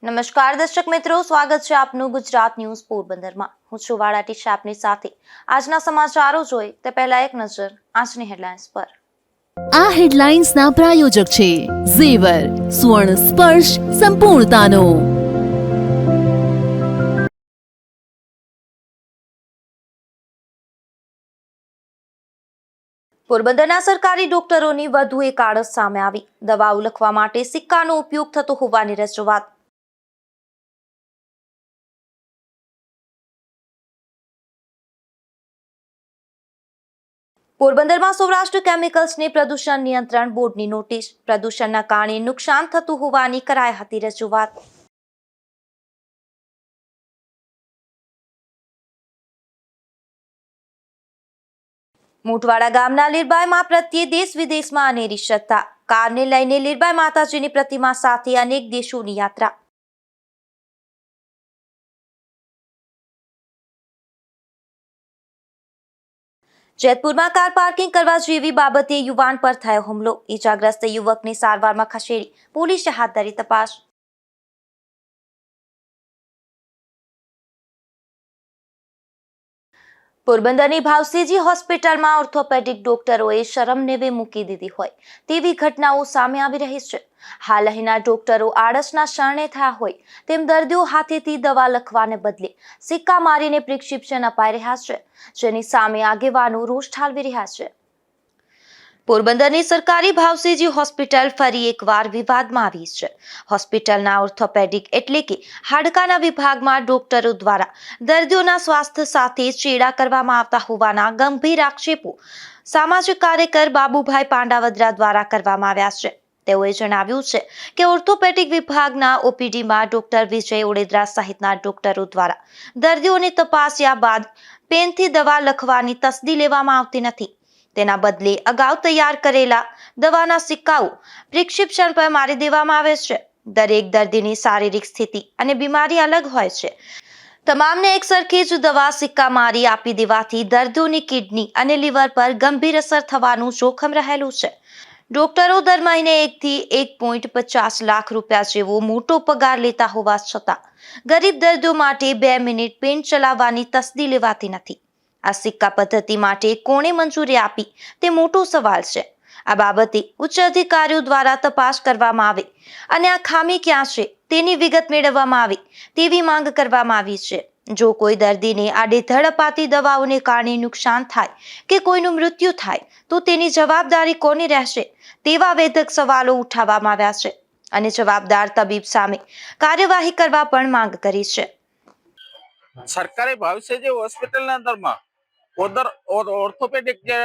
નમસ્કાર દર્શક મિત્રો, સ્વાગત છે આપનું ગુજરાત ન્યૂઝ પોરબંદરમાં। હું છું વાળા ટીશા આપની સાથે। આજના સમાચારો જોઈ તે પહેલા એક નજર આજની હેડલાઇન્સ પર। આ હેડલાઇન્સના પ્રાયોજક છે ઝેવર, સુવર્ણ સ્પર્શ સંપૂર્ણતાનો। પોરબંદરના સરકારી ડોક્ટરોની વધુ એક આડસ સામે આવી। દવાઓ લખવા માટે સિક્કાનો ઉપયોગ થતો હોવાની રજૂઆત। પોરબંદરમાં સૌરાષ્ટ્ર કેમિકલ્સને પ્રદૂષણ નિયંત્રણ બોર્ડની નોટિસ। પ્રદૂષણના કારણે નુકસાન થતું હોવાની કરાઈ હતી રજૂઆત। મોટવાડા ગામના લીરબાઈ મા પ્રત્યે દેશ વિદેશમાં અનેરી શ્રદ્ધા। કારને લઈને લીરબાઈ માતાજીની પ્રતિમા સાથે અનેક દેશોની યાત્રા। જેતપુરમાં કાર પાર્કિંગ કરવા જેવી બાબતે યુવાન પર થયો હુમલો। ઈજાગ્રસ્ત યુવકને સારવારમાં ખસેડી પોલીસે હાથ ધરી તપાસ। પોરબંદરની ભાવસીજી હોસ્પિટલમાં ઓર્થોપેડિક ડોક્ટરોએ શરમનેવે મૂકી દીધી હોય તેવી ઘટનાઓ સામે આવી રહી છે। હાલ અહીંના ડોક્ટરો આળસના શરણે થયા હોય તેમ દર્દીઓ હાથેથી દવા લખવાને બદલે સિક્કા મારીને પ્રિસ્ક્રિપ્શન અપાઈ રહ્યા છે, જેની સામે આગેવાનો રોષ ઠાલવી રહ્યા છે। પોરબંદરની સરકારી ભાવસીજી હોસ્પિટલ ફરી એકવાર વિવાદમાં આવી છે। હોસ્પિટલના ઓર્થોપેડિક એટલે કે હાડકાના વિભાગમાં ડોક્ટરો દ્વારા દર્દીઓના સ્વાસ્થ્ય સાથે ચેડા કરવામાં આવતા હોવાના ગંભીર આક્ષેપો સામાજિક કાર્યકર બાબુભાઈ પાંડાવદરા દ્વારા કરવામાં આવ્યા છે। તેઓએ જણાવ્યું છે કે ઓર્થોપેડિક વિભાગના ઓપીડીમાં ડોક્ટર વિજય ઓડેદરા સહિતના ડોક્ટરો દ્વારા દર્દીઓને તપાસ્યા બાદ પેનથી દવા લખવાની તસદી લેવામાં આવતી નથી। તેના બદલે અગાઉ તૈયાર કરેલા દવાના સિક્કાઓ પ્રિસ્ક્રિપ્શન પર મારી દેવામાં આવે છે। દરેક દર્દીની શારીરિક સ્થિતિ અને બીમારી અલગ હોય છે। તમામને એક સરખી જ દવા સિક્કા મારી આપી દેવાથી દર્દીઓની કિડની અને લીવર પર ગંભીર અસર થવાનું જોખમ રહેલું છે। ડોક્ટરો દર મહિને 1 થી 1.50 લાખ રૂપિયા જેવો મોટો પગાર લેતા હોવા છતાં ગરીબ દર્દીઓ માટે 2 મિનિટ પેન ચલાવવાની તસદી લેવાતી નથી। આ સિક્કા પદ્ધતિ માટે કોણે મંજૂરી આપી તે મોટો સવાલ છે। આ બાબતે ઉચ્ચ અધિકારીઓ દ્વારા તપાસ કરવામાં આવે અને આ ખામી ક્યાં છે તેની વિગત મેળવવામાં આવે તેવી માંગ કરવામાં આવી છે। જો કોઈ દર્દીને આડેધડ અપાતી દવાઓને કારણે નુકસાન થાય કે કોઈનું મૃત્યુ થાય તો તેની જવાબદારી કોની રહેશે તેવા વેધક સવાલો ઉઠાવવામાં આવ્યા છે અને જવાબદાર તબીબ સામે કાર્યવાહી કરવા પણ માંગ કરી છે। સરકારી ભાવસેજી હોસ્પિટલના અંદરમાં ઓર્થોપેડિક જે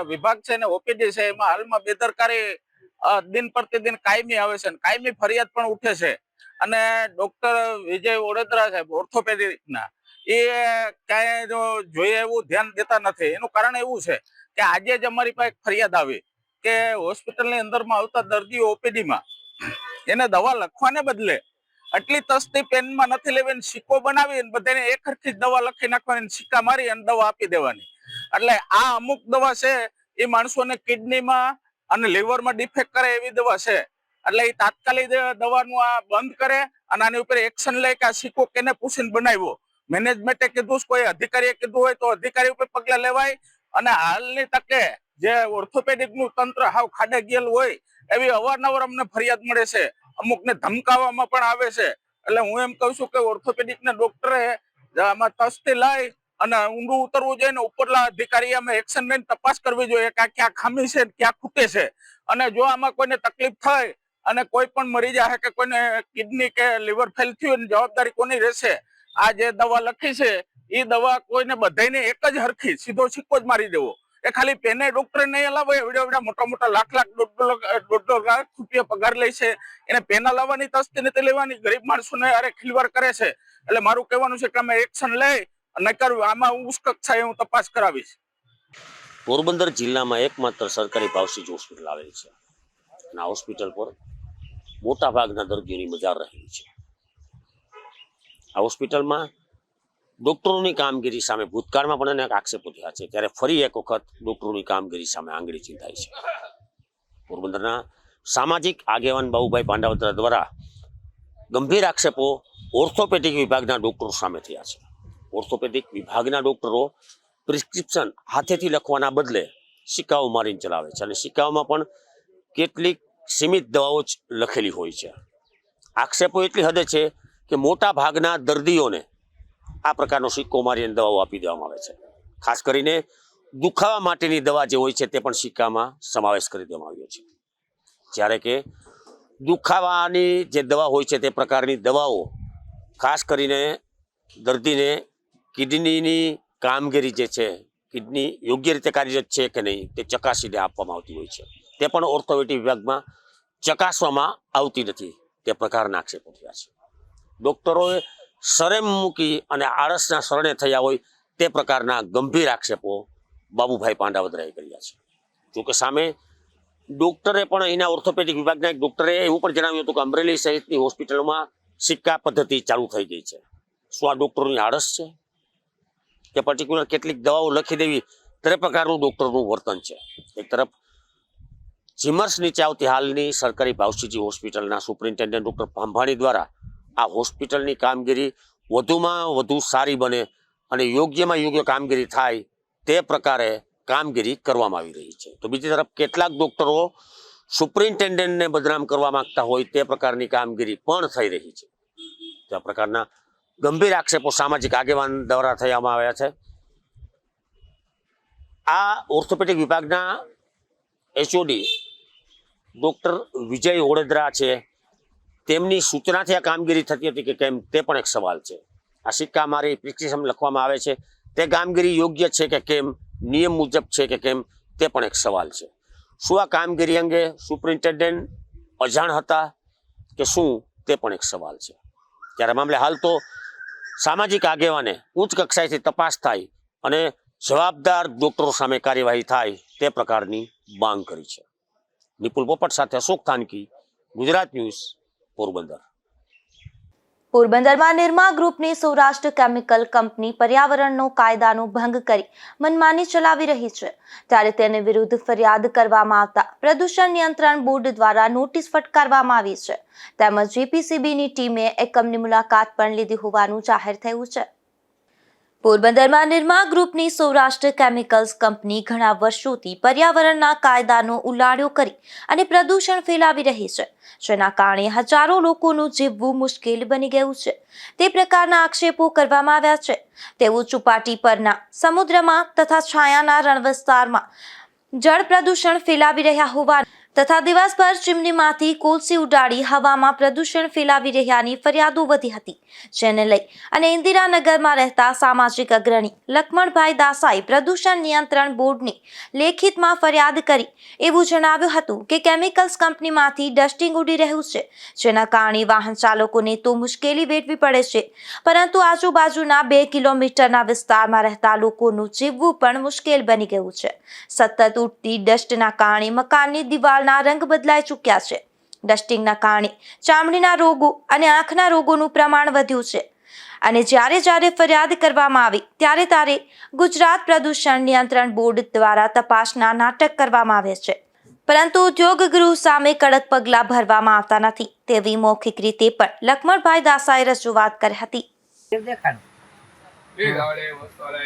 વિભાગ છે ને ઓપીડી છે એમાં હાલમાં બેદરકારી દિન પ્રતિદિન કાયમી આવે છે, કાયમી ફરિયાદ પણ ઉઠે છે। અને ડોક્ટર વિજય ઓડેદરા સાહેબ ઓર્થોપેડિકના એ ક્યાંય જોઈએ એવું ધ્યાન દેતા નથી। એનું કારણ એવું છે કે આજે જ અમારી પાસે ફરિયાદ આવી કે હોસ્પિટલની અંદરમાં આવતા દર્દીઓ ઓપીડીમાં એને દવા લખવાને બદલે આટલી તસ્તી પેનમાં નથી લેવી, સિક્કો બનાવી બધાને એક હરખી દવા લખી નાખવાની, સિક્કા મારી અને દવા આપી દેવાની। એટલે આ અમુક દવા છે એ માણસોને કિડનીમાં અને લીવરમાં ડિફેક્ટ કરે એવી દવા છે। એટલે એ તાત્કાલિક દવાનું આ બંધ કરે અને આની ઉપર એક્શન લે કે આ સિક્કો કેને પૂછીને બનાવ્યો। મેનેજમેન્ટે કીધું, કોઈ અધિકારીએ કીધું હોય તો અધિકારી ઉપર પગલા લેવાય। અને હાલની તકે જે ઓર્થોપેડિક નું તંત્ર હાવ ખાડે ગયેલું હોય એવી અવારનવાર અમને ફરિયાદ મળે છે। અમુકને ધમકાવવામાં પણ આવે છે। એટલે હું એમ કહું છું કે ઓર્થોપેડિક ના ડોક્ટરે આમાં તસ્દી લઈ અને ઊંડું ઉતરવું જોઈએ ને ઉપરલા અધિકારી અમે એક્શન લઈને તપાસ કરવી જોઈએ કે ક્યાં ખામી છે ક્યાં ખૂટે છે। અને જો આમાં કોઈને તકલીફ થાય અને કોઈ પણ મરી જાય કે કોઈને કિડની કે લીવર ફેલ થયું હોય જવાબદારી કોની રહેશે? આ જે દવા લખી છે એ દવા કોઈને બધાને એક જ હરખી સીધો સિક્કો જ મારી દેવો। એ ખાલી પેને ડોક્ટરે નહીં હલાવે, એવડા મોટા મોટા લાખ લાખ રૂપિયા પગાર લે છે, એને પેના લાવવાની તસ્તી નથી લેવાની, ગરીબ માણસોને અરે ખિલવાડ કરે છે। એટલે મારું કહેવાનું છે કે અમે એક્શન લઈ અને આમાં ઉશ્કક થાય હું તપાસ કરાવીશ। પોરબંદર જિલ્લામાં એકમાત્ર સરકારી ભાવસીજી હોસ્પિટલ આવેલી છે અને આ હોસ્પિટલ પર મોટા ભાગના દર્દીઓની બજાર રહેલી છે। આ હોસ્પિટલમાં ડોક્ટરોની કામગીરી સામે ભૂતકાળમાં પણ અનેક આક્ષેપો થયા છે, ત્યારે ફરી એક વખત ડોક્ટરોની કામગીરી સામે આંગળી ચીંધાઈ છે। પોરબંદરના સામાજિક આગેવાન બાબુભાઈ પાંડાવદરા દ્વારા ગંભીર આક્ષેપો ઓર્થોપેડિક વિભાગના ડોક્ટરો સામે થયા છે. ઓર્થોપેડિક વિભાગના ડોક્ટરો પ્રિસ્ક્રિપ્શન હાથેથી લખવાના બદલે સિક્કાઓ મારીને ચલાવે છે અને સિક્કાઓમાં પણ કેટલીક સીમિત દવાઓ જ લખેલી હોય છે. આક્ષેપો એટલી હદે છે કે મોટા ભાગના દર્દીઓને આ પ્રકારનો સિક્કો મારીને દવાઓ આપી દેવામાં આવે છે. ખાસ કરીને દુખાવા માટેની દવા જે હોય છે તે પણ સિક્કામાં સમાવેશ કરી દેવામાં આવ્યો છે. જ્યારે કે દુખાવાની જે દવા હોય છે તે પ્રકારની દવાઓ ખાસ કરીને દર્દીને કિડનીની કામગીરી જે છે, કિડની યોગ્ય રીતે કાર્યરત છે કે નહીં તે ચકાસીને આપવામાં આવતી હોય છે. તે પણ ઓર્થોપેડિક વિભાગમાં ચકાસવામાં આવતી નથી. તે પ્રકારના આક્ષેપો થયા છે. ડોક્ટરોએ શરમ મૂકી અને આળસના શરણે થયા હોય તે પ્રકારના ગંભીર આક્ષેપો બાબુભાઈ પાંડાવદરાએ કર્યા છે. જોકે સામે ડોક્ટરે પણ અહીંના ઓર્થોપેડિક વિભાગના એક ડોક્ટરે એવું પણ જણાવ્યું હતું કે અમરેલી સહિતની હોસ્પિટલોમાં સિક્કા પદ્ધતિ ચાલુ થઈ ગઈ છે. શું આ ડોક્ટરોની આળસ છે કે પર્ટિક્યુલર કેટલીક દવાઓ લખી દેવી તે પ્રકારનું ડોક્ટરનું વર્તન છે? એક તરફ જીમર્સ નીચે આવતી હાલની સરકારી ભાવસીજી હોસ્પિટલના સુપ્રિન્ટેન્ડન્ટ ડોક્ટર ભાંભાણી દ્વારા આ હોસ્પિટલની કામગીરી વધુમાં વધુ સારી બને અને યોગ્યમાં યોગ્ય કામગીરી થાય તે પ્રકારે કામગીરી કરવામાં આવી રહી છે. તો બીજી તરફ કેટલાક ડોક્ટરો સુપ્રિન્ટેન્ડન્ટને બદનામ કરવા માંગતા હોય તે પ્રકારની કામગીરી પણ થઈ રહી છે. તે પ્રકારના ગંભીર આક્ષેપો સામાજિક આગેવાન દ્વારા થવામાં આવ્યા છે. આ ઓર્થોપેડિક વિભાગના એચઓડી ડોક્ટર વિજય ઓડેદરા છે, તેમની સૂચનાથી આ કામગીરી થતી હતી કે કેમ તે પણ એક સવાલ છે. આ સિક્કા મારી પ્રિસ્ક્રિપ્શન લખવામાં આવે છે તે કામગીરી યોગ્ય છે કે કેમ, નિયમ મુજબ છે કે કેમ તે પણ એક સવાલ છે. શું આ કામગીરી અંગે સુપ્રિન્ટેન્ડન્ટ અજાણ હતા કે શું તે પણ એક સવાલ છે. ત્યારે મામલે હાલ તો સામાજિક આગેવાને ઉચ્ચ કક્ષાએથી તપાસ થાય અને જવાબદાર ડોક્ટરો સામે કાર્યવાહી થાય તે પ્રકારની માંગ કરી છે. નિપુલ પોપટ સાથે અશોક થાનકી, ગુજરાત ન્યૂઝ, પોરબંદર. પોરબંદરમાં નિરમા ગ્રુપની સૌરાષ્ટ્ર કેમિકલ કંપની પર્યાવરણનો કાયદાનો ભંગ કરી મનમાની ચલાવી રહી છે. ત્યારે તેને વિરુદ્ધ ફરિયાદ કરવામાં આવતા પ્રદૂષણ નિયંત્રણ બોર્ડ દ્વારા નોટિસ ફટકારવામાં આવી છે. તેમજ જીપીસીબીની ટીમે એકમની મુલાકાત પણ લીધી હોવાનું જાહેર થયું છે. પોરબંદરમાં નિરમા ગ્રુપની સૌરાષ્ટ્ર કેમિકલ્સ કંપની ઘણા વર્ષોથી પર્યાવરણના કાયદાનો ઉલાળ્યો કરી અને પ્રદૂષણ ફેલાવી રહી છે, જેના કારણે હજારો લોકોનું જીવવું મુશ્કેલ બની ગયું છે. તે પ્રકારના આક્ષેપો કરવામાં આવ્યા છે. તેઓ ચોપાટી પરના સમુદ્રમાં તથા છાયાના રણ વિસ્તારમાં જળ પ્રદૂષણ ફેલાવી રહ્યા હોવાનું તથા દિવસભર ચીમનીમાંથી કોલસી ઉડાડી હવામાં પ્રદૂષણ ફેલાવી રહ્યાની ફરિયાદો વધી હતી. જેને લઈ અને ઇન્દિરાનગરમાં રહેતા સામાજિક અગ્રણી લક્ષ્મણભાઈ દાસાએ પ્રદૂષણ નિયંત્રણ બોર્ડની લેખિતમાં ફરિયાદ કરી એવું જણાવ્યું હતું કે કેમિકલ્સ કંપનીમાંથી ડસ્ટિંગ ઉડી રહ્યું છે, જેના કારણે વાહન ચાલકોને તો મુશ્કેલી વેઠવી પડે છે, પરંતુ આજુબાજુના 2 કિલોમીટરના વિસ્તારમાં રહેતા લોકોનું જીવવું પણ મુશ્કેલ બની ગયું છે. સતત ઉડતી ડસ્ટના કારણે મકાનની દિવાલ રંગ બદલાઈ ચૂક્યા છે. ડસ્ટિંગના કારણે ચામડીના રોગો અને આંખના રોગોનું પ્રમાણ વધ્યું છે. અને જ્યારે ફરિયાદ કરવામાં આવી ત્યારે ગુજરાત પ્રદૂષણ નિયંત્રણ બોર્ડ દ્વારા તપાસના નાટક કરવામાં આવે છે, પરંતુ ઉદ્યોગ ગૃહ સામે કડક પગલાં ભરવામાં આવતા નથી તેવી મૌખિક રીતે પણ લક્ષ્મણભાઈ દાસાએ રજૂઆત કરી હતી.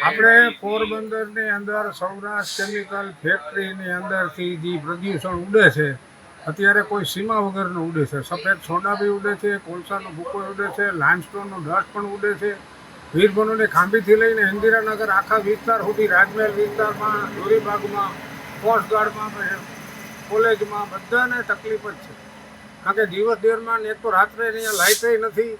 આપણે પોરબંદરની અંદર સૌરાષ્ટ્ર કેમિકલ ફેક્ટરીની અંદરથી જે પ્રદૂષણ ઉડે છે અત્યારે કોઈ સીમા વગરનું ઉડે છે. સફેદ સોડા બી ઉડે છે, કોલસાનો ભૂકો ઉડે છે, લાઇમસ્ટોનનો ડસ્ટ પણ ઉડે છે. વીરભવનની ખાંભીથી લઈને ઇન્દિરાનગર આખા વિસ્તાર સુધી, રાજમહેલ વિસ્તારમાં, દોરીબાગમાં, કોસ્ટગાર્ડમાં, કોલેજમાં બધાને તકલીફ જ છે. કારણ કે દિવસ દરમિયાન એક તો રાત્રે અહીંયા લાઇટે નથી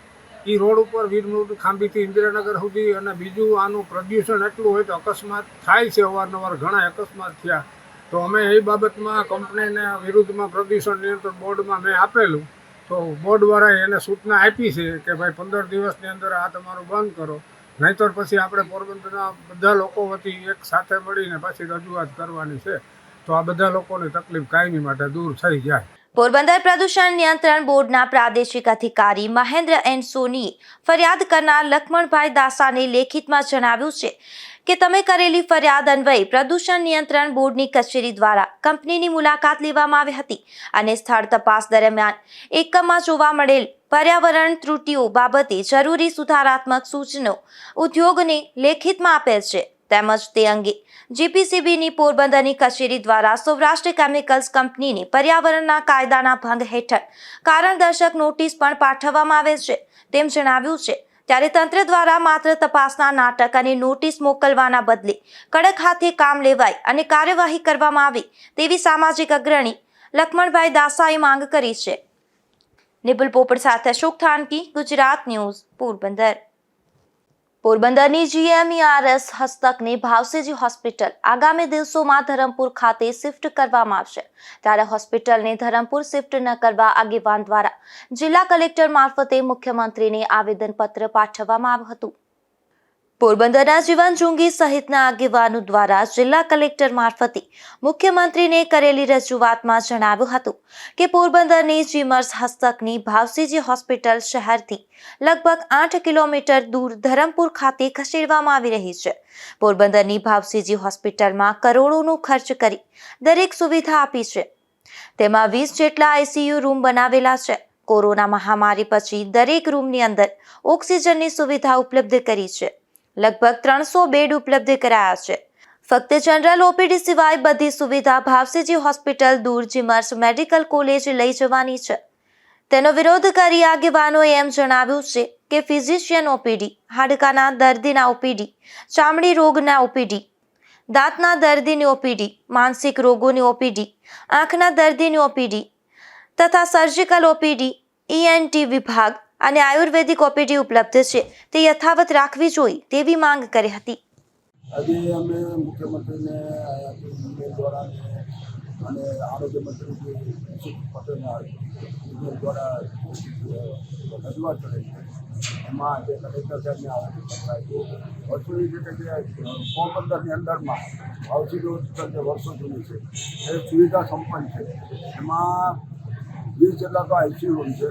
એ રોડ ઉપર વીરભવનની ખાંભીથી ઇન્દિરાનગર સુધી, અને બીજું આનું પ્રદૂષણ એટલું હોય તો અકસ્માત થાય છે. અવારનવાર ઘણા અકસ્માત થયા. તો અમે એ બાબતમાં કંપનીને વિરુદ્ધમાં પ્રદૂષણ નિયંત્રણ બોર્ડમાં મેં આપેલું, તો બોર્ડવાળાએ એને સૂચના આપી છે કે ભાઈ 15 દિવસની અંદર આ તમારું બંધ કરો, નહીંતર પછી આપણે પોરબંદરના બધા લોકો વતી એક સાથે મળીને પાછી રજૂઆત કરવાની છે. તો આ બધા લોકોની તકલીફ કાયમી માટે દૂર થઈ જાય. પોરબંદર પ્રદૂષણ નિયંત્રણ બોર્ડના પ્રાદેશિક અધિકારી મહેન્દ્ર એન સોનીએ ફરિયાદ કરનાર લક્ષ્મણભાઈ દાસાને લેખિતમાં જણાવ્યું છે કે તમે કરેલી ફરિયાદ અન્વયે પ્રદૂષણ નિયંત્રણ બોર્ડની કચેરી દ્વારા કંપનીની મુલાકાત લેવામાં આવી હતી અને સ્થળ તપાસ દરમિયાન એકમમાં જોવા મળેલ પર્યાવરણ ત્રુટિઓ બાબતે જરૂરી સુધારાત્મક સૂચનો ઉદ્યોગને લેખિતમાં આપેલ છે તેમજ તે અંગે જીપીસીબીની પોરબંદરની કચેરી દ્વારા સૌરાષ્ટ્ર કેમિકલ્સ કંપનીને પર્યાવરણના કાયદાના ભંગ હેઠળ કારણદર્શક નોટિસ પણ પાઠવવામાં આવેલ છે તેમ જણાવ્યું છે। ત્યારે તંત્ર દ્વારા માત્ર તપાસના નાટક અને નોટિસ મોકલવાના બદલે કડક હાથે કામ લેવાય અને કાર્યવાહી કરવામાં આવે તેવી સામાજિક અગ્રણી લખમણભાઈ દાસાએ માંગ કરી છે। નિપુલ પોપટ સાથે અશોક થાનકી, ગુજરાત ન્યૂઝ, પોરબંદર। પોરબંદરની GMERS હસ્તકની ભાવસીજી હોસ્પિટલ આગામી દિવસોમાં ધરમપુર ખાતે શિફ્ટ કરવામાં આવશે ત્યારે હોસ્પિટલને ધરમપુર શિફ્ટ ન કરવા આગેવાન દ્વારા જિલ્લા કલેક્ટર મારફતે મુખ્યમંત્રીને આવેદનપત્ર પાઠવવામાં આવ્યું હતું। પોરબંદરના જીવન જોંગી સહિતના આગેવાનો દ્વારા જિલ્લા કલેક્ટર મારફતે મુખ્યમંત્રીને કરેલી રજૂઆતમાં જણાવ્યું હતું કે પોરબંદરની GMERS હસ્તકની ભાવસીજી હોસ્પિટલ શહેરથી લગભગ 8 કિલોમીટર દૂર ધરમપુર ખાતે ખસેડવામાં આવી રહી છે। પોરબંદરની ભાવસીજી હોસ્પિટલમાં કરોડોનો ખર્ચ કરી દરેક સુવિધા આપી છે, તેમાં 20 જેટલા ICU રૂમ બનાવેલા છે। કોરોના મહામારી પછી દરેક રૂમની અંદર ઓક્સિજનની સુવિધા ઉપલબ્ધ કરી છે। લગભગ 300 બેડ ઉપલબ્ધ કરાયા છે। ફક્ત જનરલ OPD સિવાય બધી સુવિધા ભાવસીજી હોસ્પિટલ દૂર GMERS મેડિકલ કોલેજ લઈ જવાની છે। તેનો વિરોધ કરી આગેવાનોએ એમ જણાવ્યું છે કે ફિઝિશિયન OPD, હાડકાના દર્દીના OPD, ચામડી રોગના OPD, દાંતના દર્દીની OPD, માનસિક રોગોની OPD, આંખના દર્દીની OPD તથા સર્જિકલ OPD, ENT વિભાગ અને આયુર્વેદિક OPD ઉપલબ્ધ છે તે યથાવત રાખવી જોઈએ તેવી માંગ કરી હતી। આજે અમે મુખ્યમંત્રીને ઈમેલ દ્વારા અને આરોગ્ય મંત્રી શ્રી પટેલના ઈમેલ દ્વારા રજૂઆત કરેલી છે। એમાં આજે કલેક્ટર સાહેબને આવેદનપત્ર આપ્યું। વસ્તુ એ છે કે પોરબંદરની અંદરમાં ભાવસીજી હોસ્પિટલ જે વર્ષો જૂની છે એ સુવિધા સંપન્ન છે। એમાં 20 જેટલા તો ICU રૂમ છે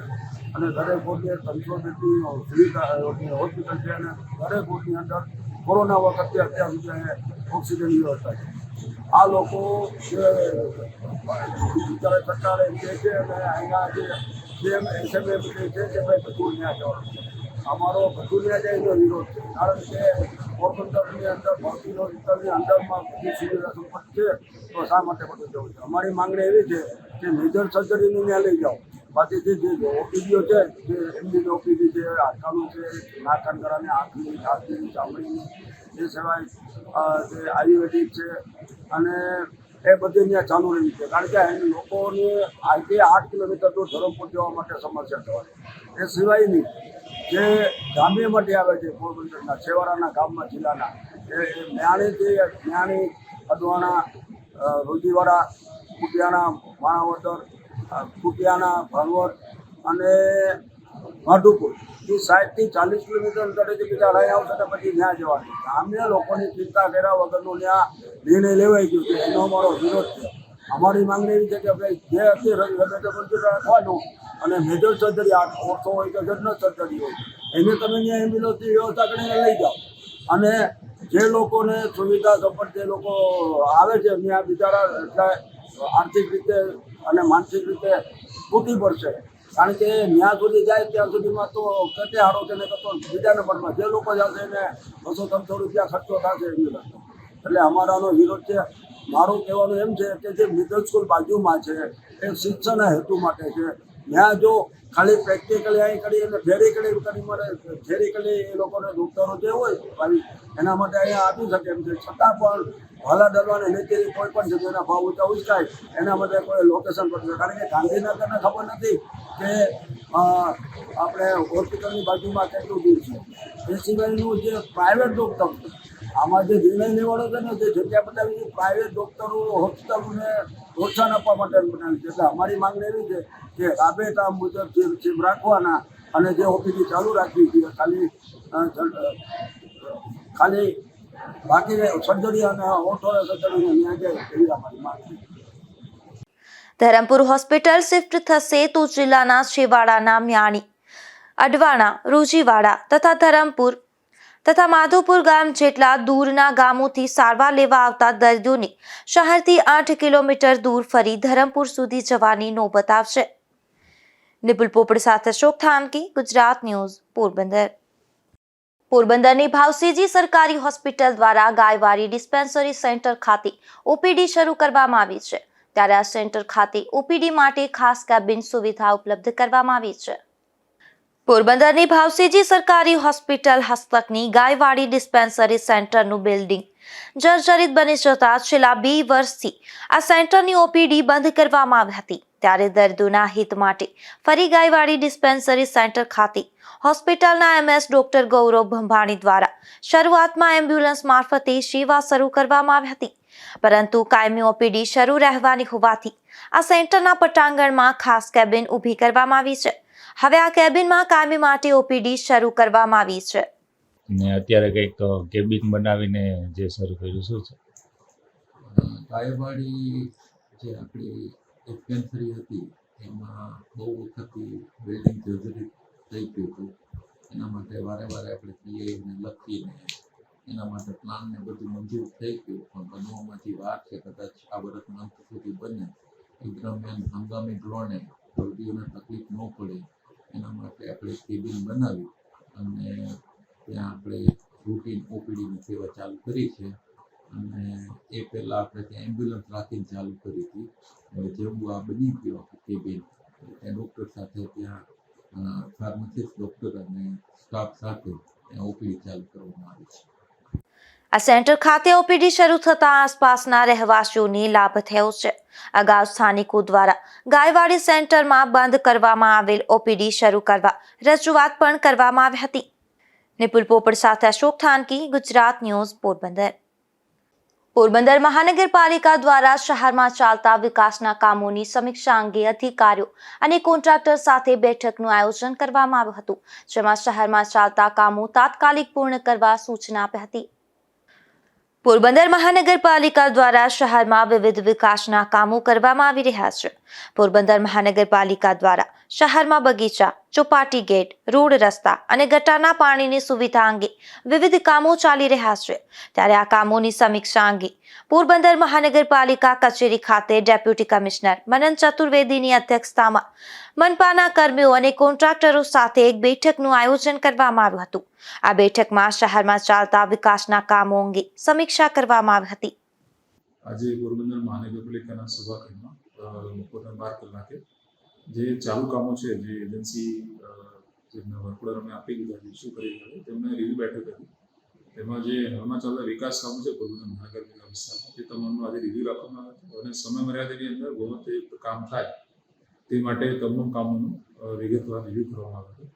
અને દરેક વોર્ડની 300 બેડની સુવિધા હોસ્પિટલ છે અને દરેક વોર્ડની અંદર કોરોના વખતે અત્યાર સુધી ઓક્સિજનની વ્યવસ્થા છે। આ લોકો જે બિચારા સરકાર એમ કહે છે અને અહીંના જે એસએમએ કહે છે કે ભાઈ બધું ન્યાય જવાનું અમારો બધું ન્યાય જાય એનો વિરોધ છે, કારણ કે પોરબંદરની અંદર ભાવસીજી હોસ્પિટલની અંદરમાં બધી સુવિધા સંપન્ન છે તો શા માટે બધું જવું છે? અમારી માંગણી એવી છે કે મેજર સર્જરીની ત્યાં લઈ જાઓ, બાકી જે OPDઓ છે જે એમની OPD છે, હાડકાનું છે, નાકનગરાની, આંખની, દાંતની, ચામડીની, એ સિવાય જે આયુર્વેદિક છે અને એ બધી ત્યાં ચાલુ રહી છે, કારણ કે અહીં લોકોને આજે 8 કિલોમીટર દૂર ધરમપુર જવા માટે સમસ્યા થવાની। એ સિવાયની જે ગ્રામ્યમાંથી આવે છે પોરબંદરના છેવાડાના ગામમાં જિલ્લાના એ મ્યાણી, અદવાણા, રોજીવાડા, કુટિયાણા, માણાવદર, કુટિયાણા, ભણવર અને માધુપુર એ 60 થી 40 કિલોમીટર અંતરે જે બીજા રહી આવશે ને પછી ત્યાં જવાનું। ગ્રામ્ય લોકોની ચિંતા કર્યા વગરનું ત્યાં નિર્ણય લેવાઈ ગયો છે, એનો અમારો વિરોધ છે। અમારી માંગણી એવી છે કે ભાઈ જે અત્યારે રાખવાનું અને મેજર સર્જરી ઓર્થો હોય કે જનરલ સર્જરી હોય એને તમે ત્યાં એમ્બ્યુલન્સની વ્યવસ્થા કરીને લઈ જાઓ અને જે લોકોને સુવિધા સંપન્ન જે લોકો આવે છે ત્યાં બિચારા એટલે આર્થિક રીતે અને માનસિક રીતે તૂટી પડશે, કારણ કે ત્યાં સુધી જાય ત્યાં સુધીમાં તો કટે હારો છે ને તો બીજા નંબરમાં જે લોકો જશે એને 200-300 રૂપિયા ખર્ચો થશે એમ્બ્યુલન્સનો। એટલે અમારાનો વિરોધ છે। મારું કહેવાનું એમ છે કે જે મિડલ સ્કૂલ બાજુમાં છે એ શિક્ષણના હેતુ માટે છે। ત્યાં જો ખાલી પ્રેક્ટિકલી અહીં કરી અને થિયરિકલી કરી મળે, થિયરિકલી એ લોકોને ડૉક્ટરો જે હોય ભાઈ એના માટે અહીંયા આપી શકે એમ છે, છતાં પણ ભાલા ડરવાને નીતિથી કોઈ પણ જગ્યાના ભાવ ઊંચા ઉચકાય એના માટે કોઈ લોકેશન પડશે, કારણ કે ગાંધીનગરને ખબર નથી કે આપણે હોસ્પિટલની બાજુમાં કેટલું દૂર છે। એ સિવાયનું જે પ્રાઇવેટ ડૉક્ટર આમાં જે નિર્ણય લેવાનો છે ને જે જગ્યા બતાવી પ્રાઇવેટ ડૉક્ટરો હોસ્પિટલોને પ્રોત્સાહન આપવા માટે બનાવી છે। એટલે અમારી માંગણી એવી છે કે રાબેતા મુજબ જીમ રાખવાના અને જે OPD ચાલુ રાખવી જોઈએ, ખાલી બાકી સર્જરી અને ઓઠો સર્જરીને ન્યાય જાય એવી અમારી માંગણી। ધરમપુર હોસ્પિટલ શિફ્ટ થશે તો જિલ્લાના છેવાડાના મ્યાણી, અડવાણા, રોજીવાડા તથા ધરમપુર તથા માધોપુર ગામ જેટલા દૂરના ગામોથી સારવાર લેવા આવતા દર્દીઓને શહેરથી 8 કિલોમીટર દૂર ફરી ધરમપુર સુધી જવાની નોબત આવશે. નિપુલ પોપડ સાથે અશોક થાનકી, ગુજરાત ન્યૂઝ, પોરબંદર. પોરબંદરની ભાવસીજી સરકારી હોસ્પિટલ દ્વારા ગાયવાડી ડિસ્પેન્સરી સેન્ટર ખાતે ઓપીડી શરૂ કરવામાં આવી છે. ત્યારે આ સેન્ટર ખાતે ઓપીડી માટે ખાસ કેબિન સુવિધા ઉપલબ્ધ કરવામાં આવી છે. પોરબંદરની ભાવસીજી સરકારી હોસ્પિટલ હસ્તકની ગાયવાડી ડિસ્પેન્સરી સેન્ટરનું બિલ્ડિંગ જર્જરિત બની જતા છેલ્લા 2 વર્ષથી આ સેન્ટરની ઓપીડી બંધ કરવામાં આવી હતી. ત્યારે દર્દીઓના હિત માટે ફરી ગાયવાડી ડિસ્પેન્સરી સેન્ટર ખાતે હોસ્પિટલના એમએસ ડોક્ટર ગૌરવ ભંભાણી દ્વારા શરૂઆતમાં એમ્બ્યુલન્સ મારફતે સેવા શરૂ કરવામાં આવી હતી. પરંતુ કાયમી ઓપીડી શરૂ રહેવાની હોવાથી આ સેન્ટરના પટાંગણમાં ખાસ કેબિન ઊભી કરવામાં આવી છે. હવે આ કેબિનમાં કાયમી માટે ઓપીડી શરૂ કરવામાં આવી છે. ને અત્યારે કંઈક કેબિન બનાવીને જે શરૂ કર્યું શું છે? ગાયવાડી જે આપણી ડિસ્પેન્સરી હતી એમાં બહુ વખતથી બિલ્ડિંગ જર્જરિત થઈ ગયું હતું. એના માટે વારે વારે આપણે પીઆઈને લખીને એના માટે પ્લાનને બધું મંજૂર થઈ ગયું, પણ બનવામાંથી વાર છે. કદાચ આ વર્ષના અંત સુધી બને. એ દરમિયાન હંગામી ધોરણે દર્દીઓને તકલીફ ન પડે એના માટે આપણે કેબિન બનાવી અને ત્યાં આપણે રૂટીન ઓપીડીની સેવા ચાલુ કરી છે. અને એ પહેલાં આપણે ત્યાં એમ્બ્યુલન્સ રાખીને ચાલુ કરી હતી. હવે જેવું આ બની ગયું કેબિન, ત્યાં ડૉક્ટર સાથે ત્યાં ફાર્માસિસ્ટ ડૉક્ટર અને સ્ટાફ સાથે ત્યાં ઓપીડી ચાલુ કરવામાં આવી છે. આ સેન્ટર ખાતે ઓપીડી શરૂ થતા આસપાસના રહેવાસીઓને લાભ થયો છે. અગાઉ સ્થાનિકો દ્વારા ગાયવાડી સેન્ટરમાં બંધ કરવામાં આવેલ ઓપીડી શરૂ કરવા રજૂઆત પણ કરવામાં આવી હતી. નિપુલ પોપડ સાથે અશોક થાનકી, ગુજરાત ન્યૂઝ, પોરબંદર. પોરબંદર મહાનગરપાલિકા દ્વારા શહેરમાં ચાલતા વિકાસના કામોની સમીક્ષા અંગે અધિકારીઓ અને કોન્ટ્રાક્ટર સાથે બેઠકનું આયોજન કરવામાં આવ્યું હતું, જેમાં શહેરમાં ચાલતા કામો તાત્કાલિક પૂર્ણ કરવા સૂચના આપી હતી. પોરબંદર મહાનગરપાલિકા દ્વારા શહેરમાં વિવિધ વિકાસના કામો કરવામાં આવી રહ્યા છે. પોરબંદર મહાનગરપાલિકા દ્વારા શહેરમાં બગીચા, ચોપાટી ગેટ, રોડ, રસ્તા અને ગટારના પાણીની સુવિધા અંગે વિવિધ કામો ચાલી રહ્યા છે. ત્યારે આ કામોની સમીક્ષા અંગે પોરબંદર મહાનગરપાલિકા કચેરી ખાતે ડેપ્યુટી કમિશનર મનન ચતુર્વેદીની અધ્યક્ષતામાં મનપાના કર્મીઓ અને કોન્ટ્રાક્ટરો સાથે એક બેઠકનું આયોજન કરવામાં આવ્યું હતું. આ બેઠકમાં શહેરમાં ચાલતા વિકાસના કામો અંગે સમીક્ષા કરવામાં આવી હતી. આજે પોરબંદર મહાનગરપાલિકાના સભાખંડમાં બપોરના 12 કલાકે જે ચાલુ કામો છે, જે એજન્સી જેમને વર્ક ઓર્ડર અમે આપી દીધા છે, શું કરી રહ્યા છે તેમને રિવ્યુ બેઠક હતી. તેમાં જે હાલમાં ચાલતા વિકાસ કામો છે પોરબંદર મહાનગરપાલિકા વિસ્તારમાં, તે તમામનું આજે રિવ્યુ રાખવામાં આવ્યું હતું અને સમય મર્યાદાની અંદર ગુણવત્તાયુક્ત કામ થાય તે માટે તમામ કામોનું વિગતવાર રિવ્યુ કરવામાં આવ્યું હતું.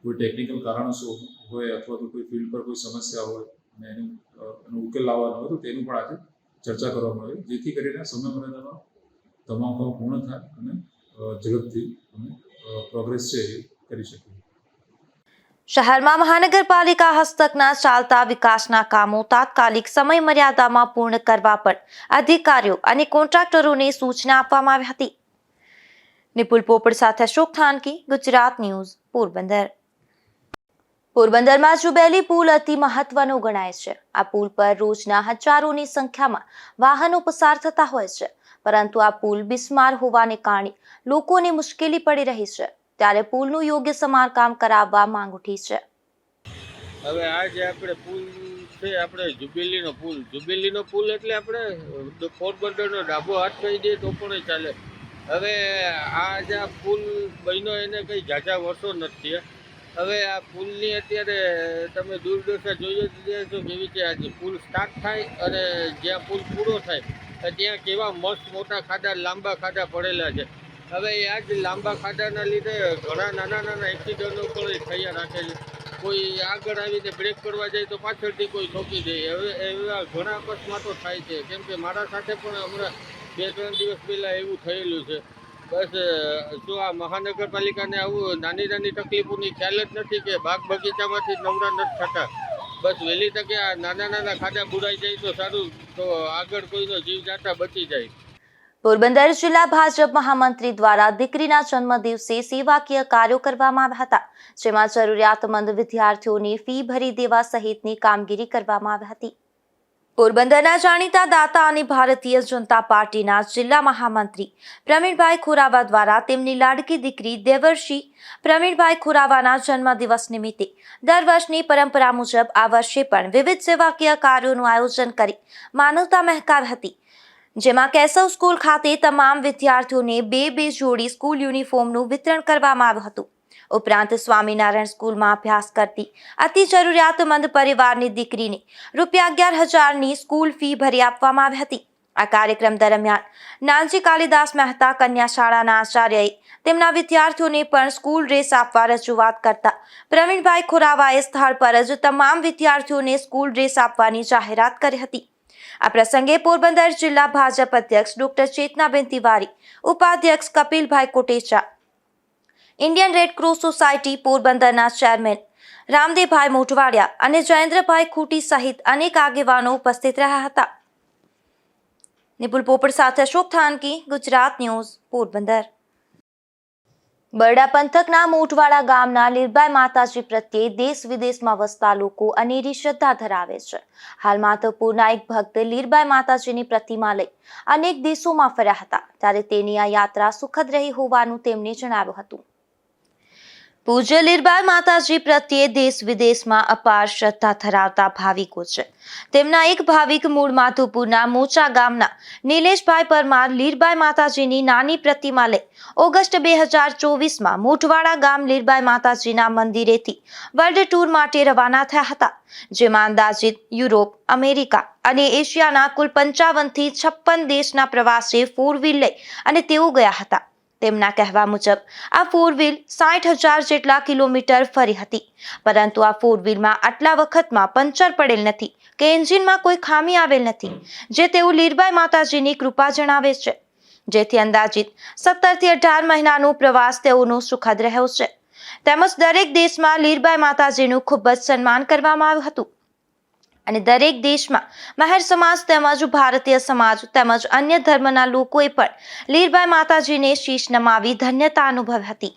કોઈ ટેકનિકલ કારણોસર હોય અથવા તો કોઈ ફિલ્ડ પર કોઈ સમસ્યા હોય અને એનો ઉકેલ લાવવાનો હોય તો તેનું પણ આજે ચર્ચા કરવામાં આવી, જેથી કરીને સમય મર્યાદામાં તમામ કામ પૂર્ણ થાય અને ઝડપથી અમે પ્રોગ્રેસ છે એ કરી શકીએ. શહેરમાં મહાનગરપાલિકા હસ્તકના ચાલતા વિકાસના કામો તાત્કાલિક સમય મર્યાદામાં પૂર્ણ કરવા પણ અધિકારીઓ અને કોન્ટ્રાક્ટરોને સૂચના આપવામાં આવી હતી. નિપુલ પોપડ સાથે અશોક થાનકી, ગુજરાત ન્યૂઝ, પોરબંદર. પોરબંદરમાં જુબેલી પુલ અતિ મહત્વનો ગણાય છે. આ પુલ પર રોજના હજારોની સંખ્યામાં વાહનો પસાર થતા હોય છે, પરંતુ આ પુલ બિસ્માર હોવાને કારણે લોકોને મુશ્કેલી પડી રહી છે. ત્યારે પુલનું યોગ્ય સમારકામ કરાવવા માંગ ઉઠી છે. હવે આ જે આપણે પુલ છે, આપણે જુબેલીનો પુલ એટલે આપણે પોરબંદરનો ડાબો હાથ કહી દઈએ તો પણ ચાલે. હવે આ જે પુલ બન્યો એને કંઈ ઝાઝા વર્ષો નથી. હવે આ પુલની અત્યારે તમે દૂરદર્શા જોઈ છો કેવી રીતે આજે પુલ સ્ટાર્ટ થાય અને જ્યાં પુલ પૂરો થાય ત્યાં કેવા મસ્ત મોટા ખાડા, લાંબા ખાડા પડેલા છે. હવે આ જ લાંબા ખાડાના લીધે ઘણા નાના એક્સિડન્ટો પણ થયા રાખે છે. કોઈ આગળ આવીને બ્રેક કરવા જાય તો પાછળથી કોઈ ઠોકી જાય. હવે એવા ઘણા અકસ્માતો થાય છે, કેમ કે મારા સાથે પણ હમણાં 2-3 દિવસ પહેલાં એવું થયેલું છે. બસ જો આ મહાનગરપાલિકાને આવું નાની તકલીફોની ખ્યાલ જ નથી કે બાગ બગીચામાંથી નવરા નથી થતા. બસ વહેલી તકે આ નાના ખાડા બુરાઈ જાય તો સારું, તો આગળ કોઈનો જીવ જાતા બચી જાય. પોરબંદર જિલ્લા ભાજપ મહામંત્રી દ્વારા દીકરીના જન્મદિવસે સેવાકીય કાર્યો કરવામાં આવ્યા હતા, જેમાં જરૂરિયાતમંદ વિદ્યાર્થીઓની ફી ભરી દેવા સહિતની કામગીરી કરવામાં આવી હતી. પોરબંદરના જાણીતા દાતા અને ભારતીય જનતા પાર્ટીના જિલ્લા મહામંત્રી પ્રવીણભાઈ ખોરાવા દ્વારા તેમની લાડકી દીકરી દેવર્ષી પ્રવીણભાઈ ખોરાવાના જન્મદિવસ નિમિત્તે દર વર્ષની પરંપરા મુજબ આ વર્ષે પણ વિવિધ સેવાકીય કાર્યોનું આયોજન કરી માનવતા મહેકાવી હતી, જેમાં કેશવ સ્કૂલ ખાતે તમામ વિદ્યાર્થીઓને બે જોડી સ્કૂલ યુનિફોર્મનું વિતરણ કરવામાં આવ્યું હતું. ઉપરાંત સ્વામિનારાયણ સ્કૂલમાં અભ્યાસ કરતી અતિ જરૂરિયાતમંદ પરિવારની દીકરીને ₹11,000ની સ્કૂલ ફી ભરી આપવામાં આવી હતી. આ કાર્યક્રમ દરમિયાન નાનજી કાલિદાસ મહેતા કન્યા શાળાના આચાર્યએ તેમના વિદ્યાર્થીઓને પણ સ્કૂલ ડ્રેસ આપવા રજૂઆત કરતા પ્રવીણભાઈ ખોરાવાએ સ્થળ પર જ તમામ વિદ્યાર્થીઓને સ્કૂલ ડ્રેસ આપવાની જાહેરાત કરી હતી. આ પ્રસંગે પોરબંદર જિલ્લા ભાજપ અધ્યક્ષ ડોક્ટર ચેતનાબેન તિવારી, ઉપાધ્યક્ષ Kapilbhai Kotecha, Indian Red Cross Society પોરબંદરના ચેરમેન રામદેવભાઈ મોઢવાડિયા અને જયેન્દ્રભાઈ ખૂટી સહિત અનેક આગેવાનો ઉપસ્થિત રહ્યા હતા. નિપુલ પોપટ સાથે અશોક થાનકી, ગુજરાત ન્યૂઝ, પોરબંદર. બરડા પંથકના મોઢવાડા ગામના લીરબાઈ માતાજી પ્રત્યે દેશ વિદેશમાં વસતા લોકો અનેરી શ્રદ્ધા ધરાવે છે. હાલ માધવપુરના એક ભક્ત લીરબાઈ માતાજીની પ્રતિમા લઈ અનેક દેશોમાં ફર્યા હતા, ત્યારે તેની આ યાત્રા સુખદ રહી હોવાનું તેમણે જણાવ્યું હતું. પૂજ્ય લીરબાઈ માતાજી પ્રત્યે દેશ વિદેશમાં અપાર શ્રદ્ધા ધરાવતા ભાવિકો છે. તેમના એક ભાવિક મૂળ માધવપુરના મોચા ગામના નિલેશભાઈ પરમાર લીરબાઈ માતાજીની નાની પ્રતિમા લઈ ઓગસ્ટ 2024માં મોઢવાડા ગામ લીરબાઈ માતાજીના મંદિરેથી વર્લ્ડ ટૂર માટે રવાના થયા હતા, જેમાં અંદાજિત યુરોપ, અમેરિકા અને એશિયાના કુલ 55 થી 56 દેશના પ્રવાસે 4 વ્હીલ લઈ અને તેઓ ગયા હતા. તેમના કહેવા મુજબ આ 4 વ્હીલ 60,000 જેટલા કિલોમીટર ફરી હતી, પરંતુ આ 4 વ્હીલમાં આટલા વખતમાં પંચર પડેલ નથી કે એન્જિનમાં કોઈ ખામી આવેલ નથી, જે તેઓ લીરબાઈ માતાજીની કૃપા જણાવે છે. જેથી અંદાજિત 17 થી 18 મહિનાનો પ્રવાસ તેઓનો સુખદ રહ્યો છે. તેમજ દરેક દેશમાં લીરબાઈ માતાજીનું ખૂબ જ સન્માન કરવામાં આવ્યું હતું અને દરેક દેશમાં મહેર સમાજ તેમજ ભારતીય સમાજ તેમજ અન્ય ધર્મના લોકોએ પણ લીરબાઈ માતાજીને શીશ નમાવી ધન્યતા અનુભવી હતી.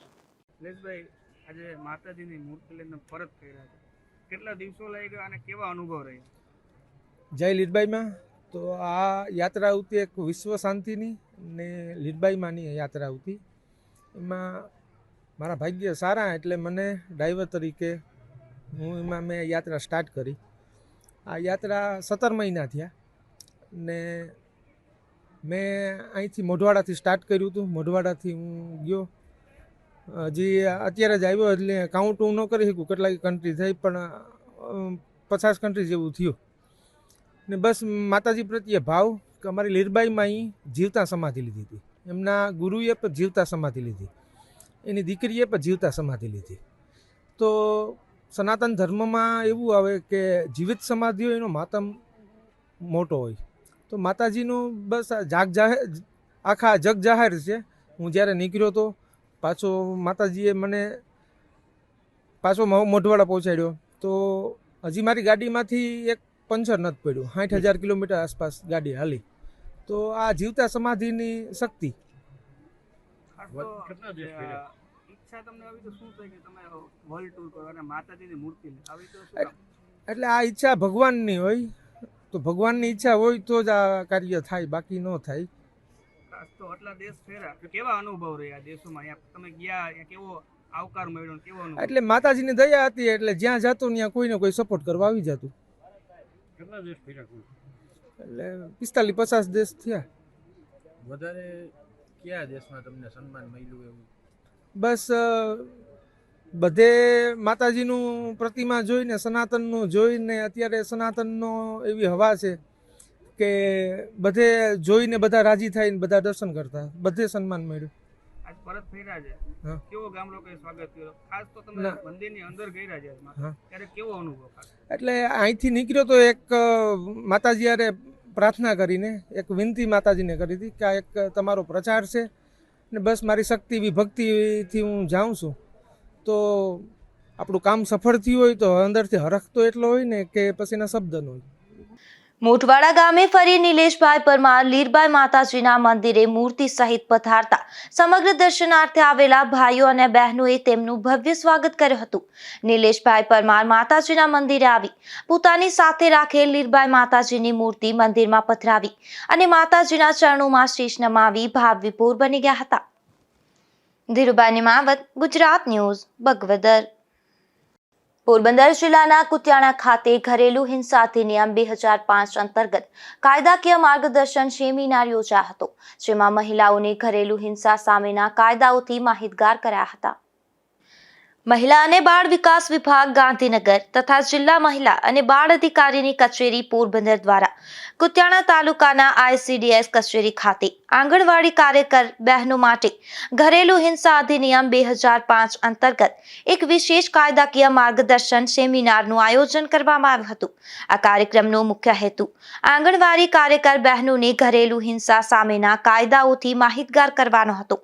નિલેશભાઈ, આજે માતાજીની મૂર્તિ લઈને પરત કર્યા છે, કેટલા દિવસો લઈ ગયા અને કેવા અનુભવ રહ્યા? જય લીરબાઈમાં. તો આ યાત્રા હતી એક વિશ્વ શાંતિની ને લીરબાઈમાંની યાત્રા હતી. એમાં મારા ભાગ્ય સારા એટલે મને ડ્રાઈવર તરીકે મેં યાત્રા સ્ટાર્ટ કરી. આ યાત્રા 17 મહિના થયા ને મેં અહીંથી મોઢવાડાથી સ્ટાર્ટ કર્યું હતું. મોઢવાડાથી હું ગયો, હજી અત્યારે જ આવ્યો એટલે કાઉન્ટ હું ન કરી શકું કેટલા કન્ટ્રી થઈ, પણ 50 કન્ટ્રી જેવું થયું. ને બસ માતાજી પ્રત્યે ભાવ કે અમારી લીરબાઈમાં અહીં જીવતા સમાધિ લીધી હતી. એમના ગુરુએ પણ જીવતા સમાધિ લીધી, એની દીકરીએ પણ જીવતા સમાધિ લીધી. તો સનાતન ધર્મમાં એવું આવે કે જીવિત સમાધિ હોય એનો માતમ મોટો હોય. તો માતાજીનું બસ આખા જગ જાહેર છે. હું જ્યારે નીકળ્યો તો પાછો માતાજીએ મને પાછો મોઢવાડા પહોંચાડ્યો. તો હજી મારી ગાડીમાંથી એક પંચર નથી પડ્યું. 60,000 કિલોમીટર આસપાસ ગાડી હાલી. તો આ જીવતા સમાધિની શક્તિ. એટલે આ ઈચ્છા ભગવાનની હોય, તો ભગવાનની ઈચ્છા હોય તો જ આ કાર્ય થાય, બાકી ન થાય. તો આટલા દેશ ફેરા, કેવા અનુભવ રહ્યા દેશોમાં? તમે ગયા, કેવો આવકાર મળ્યો, કેવો અનુભવ? એટલે માતાજીની દયા હતી એટલે જ્યાં જતો ત્યાં કોઈને કોઈ સપોર્ટ કરવા આવી જતું. કેટલા દેશ ફેરા? એટલે 45-50 દેશ થયા. વધારે કયા દેશમાં તમને સન્માન મળ્યું એવું? બસ બધે માતાજીનું પ્રતિમા જોઈને, સનાતનનું જોઈને, અત્યારે સનાતનનો એવી હવા છે કે બધે જોઈને બધા રાજી થઈને બધા દર્શન કરતા, બધે સન્માન મળ્યું. આજ પરત ફેર્યા છે, કેવો ગામ લોકોએ સ્વાગત કર્યો? ખાસ તો તમે મંદિરની અંદર ગયા છે ત્યારે કેવો અનુભવ? એટલે અહીંથી નીકળ્યો તો એક માતાજી હારે પ્રાર્થના કરીને એક વિનંતી માતાજીને કરી હતી કે આ એક તમારો પ્રચાર છે ને બસ મારી શક્તિ વિભક્તિથી હું જાઉં છું, તો આપણું કામ સફળ થયું હોય તો અંદરથી હરખ તો એટલો હોય ને કે પછી એના શબ્દ ન હોય. મોટવાડા ગામે ફરી નિલેશભાઈ પરમાર લીરબાઈ માતાજીના મંદિરે મૂર્તિ સહિત પધારતા સમગ્ર દર્શનાર્થે આવેલા ભાઈઓ અને બહેનોએ તેમનું ભવ્ય સ્વાગત કર્યું હતું. નિલેશભાઈ પરમાર માતાજીના મંદિરે આવી પોતાની સાથે રાખેલ લીરબાઈ માતાજીની મૂર્તિ મંદિરમાં પધરાવી અને માતાજીના ચરણોમાં શીશ નમાવી ભાવ વિભોર બની ગયા હતા. ધીરુભાઈ માવત, ગુજરાત ન્યૂઝ, બગવદર. પોરબંદર જિલ્લાના કુતિયાણા ખાતે ઘરેલું હિંસા અધિનિયમ 2005 અંતર્ગત કાયદાકીય માર્ગદર્શન સેમિનાર યોજાયો હતો, જેમાં મહિલાઓને ઘરેલું હિંસા સામેના કાયદાઓથી માહિતગાર કર્યા હતા. મહિલા અને બાળ વિકાસ વિભાગ ગાંધીનગર તથા જિલ્લા મહિલા અને બાળ અધિકારીની કચેરી પોરબંદર દ્વારા કુતિયાણા તાલુકાના ICDS કચેરી ખાતે આંગણવાડી કાર્યકર બહેનો માટે ઘરેલું હિંસા અધિનિયમ 2005 અંતર્ગત એક વિશેષ કાયદાકીય માર્ગદર્શન સેમિનારનું આયોજન કરવામાં આવ્યું હતું. આ કાર્યક્રમનો મુખ્ય હેતુ આંગણવાડી કાર્યકર બહેનોને ઘરેલું હિંસા સામેના કાયદાઓથી માહિતગાર કરવાનો હતો,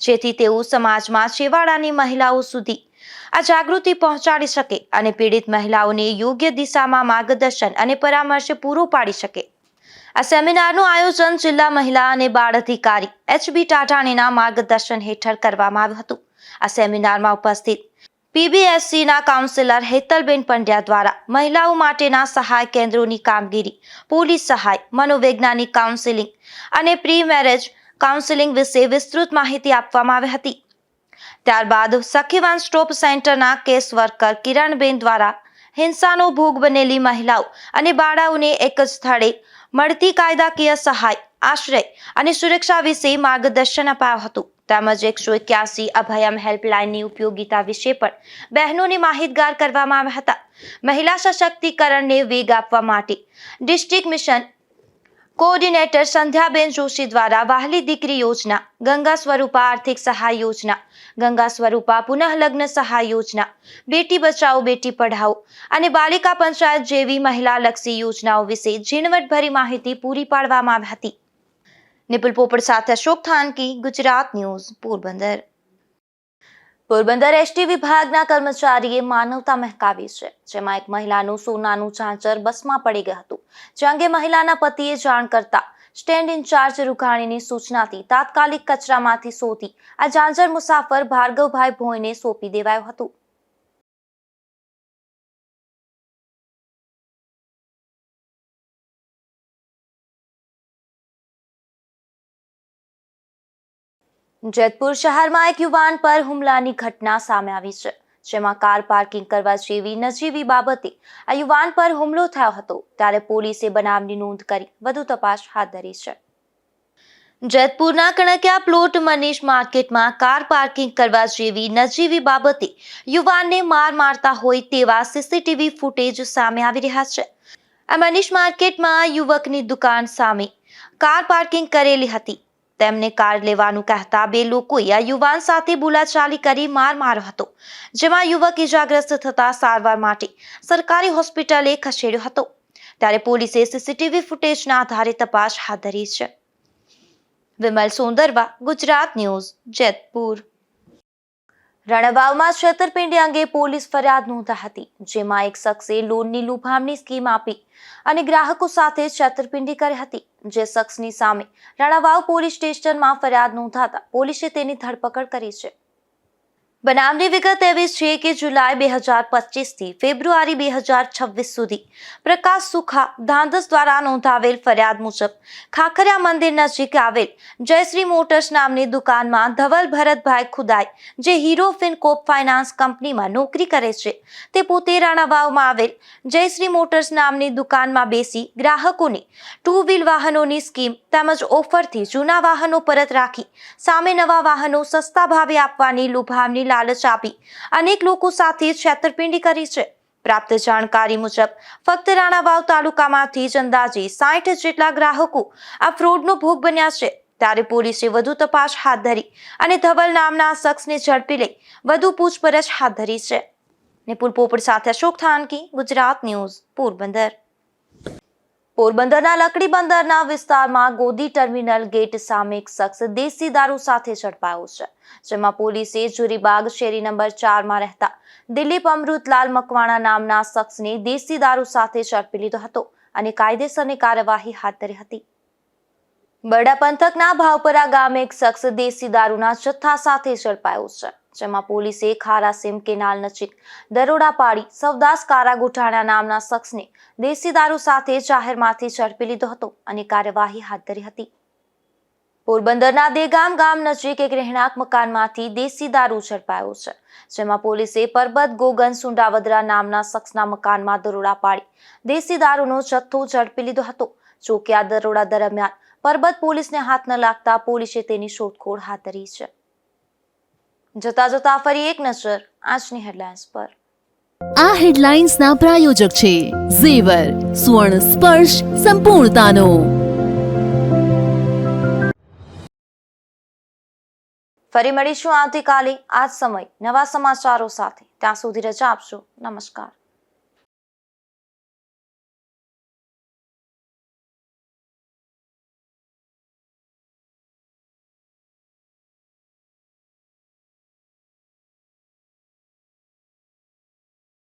જેથી તેઓ સમાજમાં છેવાડાની મહિલાઓ સુધી આ જાગૃતિ પહોંચાડી શકે અને પીડિત મહિલાઓને યોગ્ય દિશામાં માર્ગદર્શન અને પરામર્શ પૂરું પાડી શકે. આ સેમિનારનું આયોજન જિલ્લા મહિલા અને બાળ અધિકારી HB ટાટાણીના માર્ગદર્શન હેઠળ કરવામાં આવ્યું હતું. આ સેમિનારમાં ઉપસ્થિત PBSCના કાઉન્સિલર હેતલબેન પંડ્યા દ્વારા મહિલાઓ માટેના સહાય કેન્દ્રોની કામગીરી, પોલીસ સહાય, મનોવૈજ્ઞાનિક કાઉન્સિલિંગ અને પ્રી મેરેજ કાઉન્સિલિંગ વિશે વિસ્તૃત માહિતી આપવામાં આવી હતી. ત્યારબાદ સખી વન સ્ટોપ સેન્ટરના કેસ વર્કર કિરણબેન દ્વારા હિંસાનો ભોગ બનેલી મહિલાઓ અને બાળાઓને એક જ સ્થળે મળતી કાયદાકીય સહાય, આશ્રય અને સુરક્ષા વિશે માર્ગદર્શન અપાયું હતું. તેમજ 181 અભયમ હેલ્પલાઇનની ઉપયોગિતા વિશે પણ બહેનોને માહિતગાર કરવામાં આવ્યા હતા. મહિલા સશક્તિકરણને વેગ આપવા માટે ડિસ્ટ્રિક્ટ મિશન કોઓર્ડિનેટર સંધ્યાબેન જોશી દ્વારા વહાલી દીકરી યોજના, ગંગા સ્વરૂપા આર્થિક સહાય યોજના, ગંગા સ્વરૂપા પુનઃલગ્ન સહાય યોજના, બેટી બચાવો બેટી પઢાઓ અને બાલિકા પંચાયત જેવી મહિલાલક્ષી યોજનાઓ વિશે ઝીણવટભરી માહિતી પૂરી પાડવામાં આવી હતી. નિપુલ પોપટ સાથે અશોક થાનકી, ગુજરાત ન્યૂઝ, પોરબંદર. પોરબંદર ST વિભાગના કર્મચારીએ માનવતા મહેકાવી છે, જેમાં એક મહિલાનું સોનાનું ઝાંઝર બસમાં પડી ગયું હતું, જે અંગે મહિલાના પતિએ જાણ કરતા સ્ટેન્ડ ઇન્ચાર્જ રૂઘાણીની સૂચનાથી તાત્કાલિક કચરામાંથી શોધી આ ઝાંઝર મુસાફર ભાર્ગવભાઈ ભોઈને સોંપી દેવાયું હતું. જેતપુર શહેરમાં એક યુવાન પર હુમલાની ઘટના સામે આવી છે, જેમાં કાર પાર્કિંગ કરવા જેવી નજીવી બાબતે આ યુવાન પર હુમલો થયો હતો. ત્યારે પોલીસે બનાવની નોંધ કરી વધુ તપાસ હાથ ધરી છે. જેતપુરના કણકિયા પ્લોટ મનીષ માર્કેટમાં કાર પાર્કિંગ કરવા જેવી નજીવી બાબતે યુવાનને માર મારતા હોય તેવા CCTV ફૂટેજ સામે આવી રહ્યા છે. આ મનીષ માર્કેટમાં યુવકની દુકાન સામે કાર પાર્કિંગ કરેલી હતી. તેમને કાર લેવાનું કહેતા બે લોકોએ આ યુવાન સાથે બોલાચાલી કરી માર માર્યો હતો, જેમાં યુવક ઇજાગ્રસ્ત થતા સારવાર માટે સરકારી હોસ્પિટલે ખસેડ્યો હતો. ત્યારે પોલીસે CCTV ફૂટેજના આધારે તપાસ હાથ ધરી છે. વિમલ સોંદરવા, ગુજરાત ન્યૂઝ, જેતપુર. રણવાવમાં છેતરપિંડી અંગે પોલીસ ફરિયાદ નોંધાઈ હતી, જેમાં એક શખ્સે લોનની લુભામણી સ્કીમ આપી અને ગ્રાહકો સાથે છેતરપિંડી કરી હતી. જે શખ્સની સામે રણવાવ પોલીસ સ્ટેશનમાં ફરિયાદ નોંધાતા પોલીસે તેની ધરપકડ કરી છે. બનાવની વિગત એવી છે કે જુલાઈ 2025 થી ફેબ્રુઆરી 2026 સુધી પ્રકાશ સુખા ધાંધસ દ્વારા નોંધાવેલ ફરિયાદ મુજબ ખાખરિયા મંદિર નજીક આવેલ જયશ્રી મોટર્સ નામની દુકાનમાં ધવલ ભરતભાઈ ખુદાઈ, જે હીરો ફિનકોપ ફાઇનાન્સ કંપનીમાં નોકરી કરે છે, તે પોતે રણાવાવમાં આવેલ જયશ્રી મોટર્સ નામની દુકાનમાં બેસી ગ્રાહકોને 2 વ્હીલ વાહનોની સ્કીમ તેમજ ઓફરથી જૂના વાહનો પરત રાખી સામે નવા વાહનો સસ્તા ભાવે આપવાની લુભામણી લાલચ આપી અનેક લોકો સાથે છેતરપિંડી કરી છે. પ્રાપ્ત જાણકારી મુજબ ફક્ત રાણાવાવ તાલુકામાંથી જ અંદાજે 60 જેટલા ગ્રાહકો આ ફ્રોડનો ભોગ બન્યા છે. ત્યારે પોલીસે વધુ તપાસ હાથ ધરી અને ધવલ નામના શખ્સને ઝડપી લઈ વધુ પૂછપરછ હાથ ધરી છે. નિપુલ પોપટ સાથે અશોક થાનકી, ગુજરાત ન્યૂઝ, પોરબંદર. પોરબંદરના લકડી બંદરના વિસ્તારમાં ગોદી ટર્મિનલ ગેટ સામે એક શખ્સ દેશી દારૂ સાથે ઝડપાયો છે, જેમાં પોલીસે જુરીબાગ શેરી નંબર 4માં રહેતા દિલીપ અમૃતલાલ મકવાણા નામના શખ્સને દેશી દારૂ સાથે ઝડપી લીધો હતો અને કાયદેસરની કાર્યવાહી હાથ ધરી હતી. બરડા પંથકના ભાવપરા ગામે એક શખ્સ દેશી દારૂના જથ્થા સાથે ઝડપાયો છે, જેમાં પોલીસે ખારાસીમ કેનાલ નજીક દરોડા પાડી સવદાસ કારાગોઠાણા નામના શખ્સને દેશી દારૂ સાથે જાહેરમાંથી ઝડપી લીધો હતો અને કાર્યવાહી હાથ ધરી હતી. પોરબંદરના દેગામ ગામ નજીક એક રહેણાંક મકાનમાંથી દેશી દારૂ ઝડપાયો છે, જેમાં પોલીસે પરબત ગોગન સુંડાવદરા નામના શખ્સના મકાનમાં દરોડા પાડી દેશી દારૂનો જથ્થો ઝડપી લીધો હતો. જોકે આ દરોડા દરમિયાન પરબત પોલીસને હાથ ન લાગતા પોલીસે તેની શોધખોળ હાથ ધરી છે. જતા ફરી એક નજર આજની હેડલાઇન્સ પર. આ હેડલાઇન્સના પ્રાયોજક છે ઝેવર, સુવર્ણ સ્પર્શ સંપૂર્ણતાનો. ફરી મળીશું આવતીકાલે આ જ સમય નવા સમાચારો સાથે. ત્યાં સુધી રજા આપશો. નમસ્કાર.